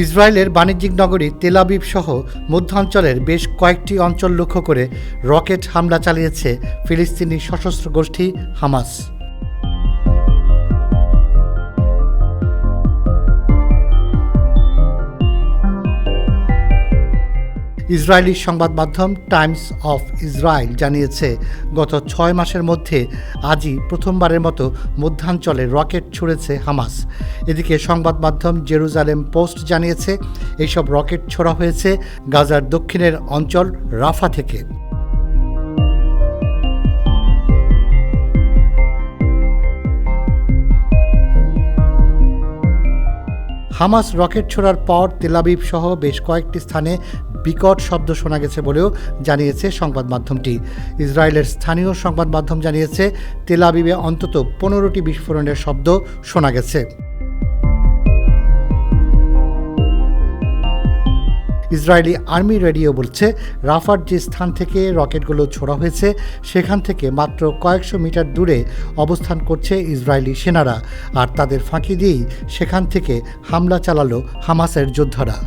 ইসরায়েলের বাণিজ্যিক নগরী তেল আবিব সহ মধ্যাঞ্চলের বেশ কয়েকটি অঞ্চল লক্ষ্য করে রকেট হামলা চালিয়েছে ফিলিস্তিনি সশস্ত্র গোষ্ঠী হামাস। ইসরায়েলি সংবাদ মাধ্যম টাইমস অফ ইসরায়েল জানিয়েছে, গত 6 মাসের মধ্যে আজই প্রথমবারের মতো মধ্যাঞ্চলে রকেট ছুড়েছে হামাস। এদিকে সংবাদ মাধ্যম জেরুজালেম পোস্ট জানিয়েছে, এইসব রকেট ছোড়া হয়েছে গাজার দক্ষিণের অঞ্চল রাফা থেকে। হামাস রকেট ছোড়ার পর তেল আবিব সহ বেশ কয়েকটি স্থানে বিকট শব্দ শোনা গেছে বলেও জানিয়েছে সংবাদ মাধ্যমটি। ইসরায়েলের স্থানীয় সংবাদ মাধ্যম জানিয়েছে, তেল আবিবে অন্তত 15টি বিস্ফোরণের শব্দ শোনা গেছে। ইসরায়েলি আর্মি রেডিও বলছে, রাফার যে স্থান থেকে রকেটগুলো ছোড়া হয়েছে সেখান থেকে মাত্র কয়েকশো মিটার দূরে অবস্থান করছে ইসরায়েলি সেনারা, আর তাদের ফাঁকি দিয়েই সেখান থেকে হামলা চালালো হামাসের যোদ্ধারা।